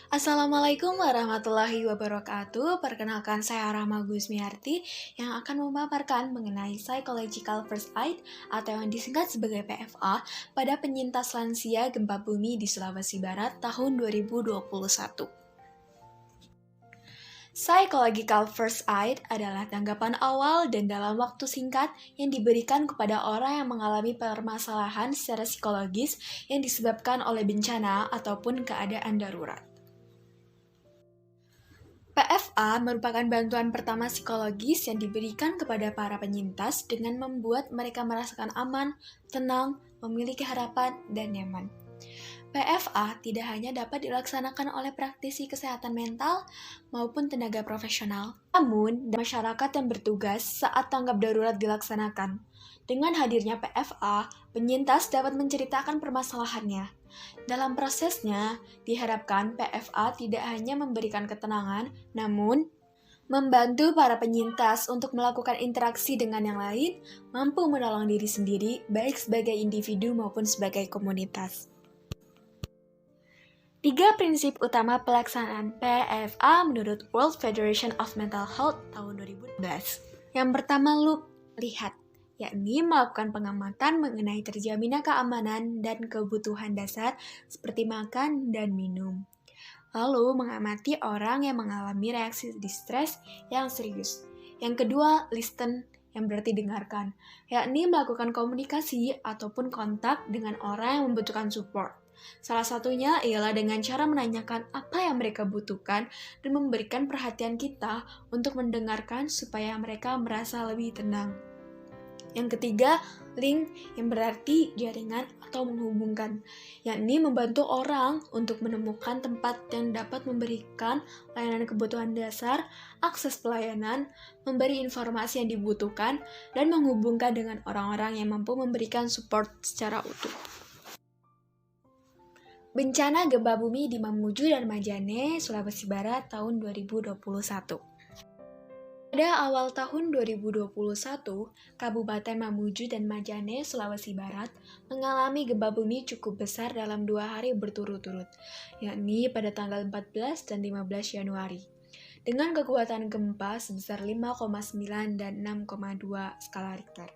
Assalamualaikum warahmatullahi wabarakatuh. Perkenalkan saya Rahma Gusmiarti yang akan memaparkan mengenai Psychological First Aid atau yang disingkat sebagai PFA pada penyintas lansia gempa bumi di Sulawesi Barat tahun 2021. Psychological First Aid adalah tanggapan awal dan dalam waktu singkat yang diberikan kepada orang yang mengalami permasalahan secara psikologis yang disebabkan oleh bencana ataupun keadaan darurat. PFA merupakan bantuan pertama psikologis yang diberikan kepada para penyintas dengan membuat mereka merasakan aman, tenang, memiliki harapan, dan nyaman. PFA tidak hanya dapat dilaksanakan oleh praktisi kesehatan mental maupun tenaga profesional, namun masyarakat yang bertugas saat tanggap darurat dilaksanakan. Dengan hadirnya PFA, penyintas dapat menceritakan permasalahannya. Dalam prosesnya, diharapkan PFA tidak hanya memberikan ketenangan, namun membantu para penyintas untuk melakukan interaksi dengan yang lain, mampu menolong diri sendiri, baik sebagai individu maupun sebagai komunitas. 3 prinsip utama pelaksanaan PFA menurut World Federation of Mental Health tahun 2012. Yang pertama, lihat, yakni melakukan pengamatan mengenai terjaminnya keamanan dan kebutuhan dasar seperti makan dan minum. Lalu, mengamati orang yang mengalami reaksi distres yang serius. Yang kedua, listen, yang berarti dengarkan, yakni melakukan komunikasi ataupun kontak dengan orang yang membutuhkan support. Salah satunya ialah dengan cara menanyakan apa yang mereka butuhkan dan memberikan perhatian kita untuk mendengarkan supaya mereka merasa lebih tenang. Yang ketiga, link, yang berarti jaringan atau menghubungkan, yakni membantu orang untuk menemukan tempat yang dapat memberikan layanan kebutuhan dasar, akses pelayanan, memberi informasi yang dibutuhkan, dan menghubungkan dengan orang-orang yang mampu memberikan support secara utuh. Bencana gempa bumi di Mamuju dan Majene, Sulawesi Barat tahun 2021. Pada awal tahun 2021, Kabupaten Mamuju dan Majene, Sulawesi Barat mengalami gempa bumi cukup besar dalam 2 hari berturut-turut, yakni pada tanggal 14 dan 15 Januari. Dengan kekuatan gempa sebesar 5,9 dan 6,2 skala Richter.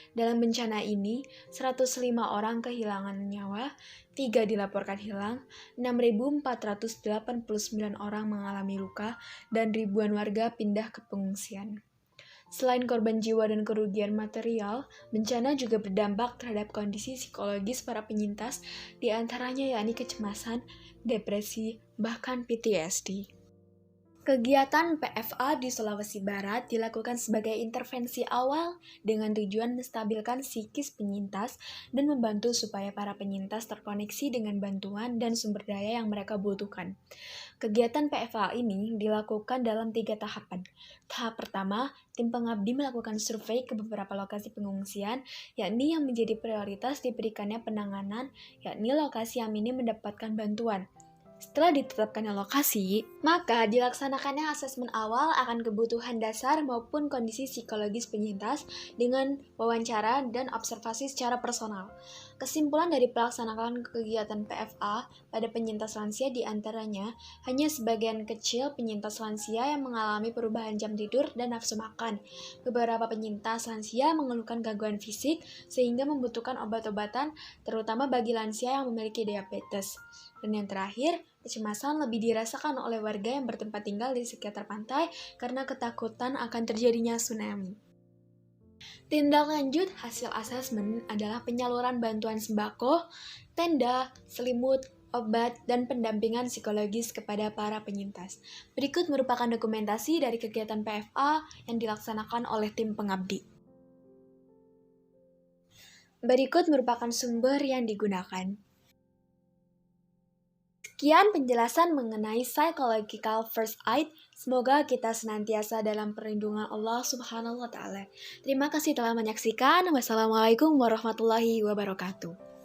Dalam bencana ini, 105 orang kehilangan nyawa, 3 dilaporkan hilang, 6.489 orang mengalami luka, dan ribuan warga pindah ke pengungsian. Selain korban jiwa dan kerugian material, bencana juga berdampak terhadap kondisi psikologis para penyintas, di antaranya yakni kecemasan, depresi, bahkan PTSD. Kegiatan PFA di Sulawesi Barat dilakukan sebagai intervensi awal dengan tujuan menstabilkan psikis penyintas dan membantu supaya para penyintas terkoneksi dengan bantuan dan sumber daya yang mereka butuhkan. Kegiatan PFA ini dilakukan dalam 3 tahapan. Tahap pertama, tim pengabdi melakukan survei ke beberapa lokasi pengungsian, yakni yang menjadi prioritas diberikannya penanganan, yakni lokasi yang minim mendapatkan bantuan. Setelah ditetapkannya lokasi, maka dilaksanakannya asesmen awal akan kebutuhan dasar maupun kondisi psikologis penyintas dengan wawancara dan observasi secara personal. Kesimpulan dari pelaksanaan kegiatan PFA pada penyintas lansia diantaranya hanya sebagian kecil penyintas lansia yang mengalami perubahan jam tidur dan nafsu makan. Beberapa penyintas lansia mengeluhkan gangguan fisik sehingga membutuhkan obat-obatan, terutama bagi lansia yang memiliki diabetes. Dan yang terakhir, kecemasan lebih dirasakan oleh warga yang bertempat tinggal di sekitar pantai karena ketakutan akan terjadinya tsunami. Tindak lanjut hasil asesmen adalah penyaluran bantuan sembako, tenda, selimut, obat, dan pendampingan psikologis kepada para penyintas. Berikut merupakan dokumentasi dari kegiatan PFA yang dilaksanakan oleh tim pengabdi. Berikut merupakan sumber yang digunakan. Sekian penjelasan mengenai Psychological First Aid. Semoga kita senantiasa dalam perlindungan Allah Subhanahu wa Ta'ala. Terima kasih telah menyaksikan. Wassalamualaikum warahmatullahi wabarakatuh.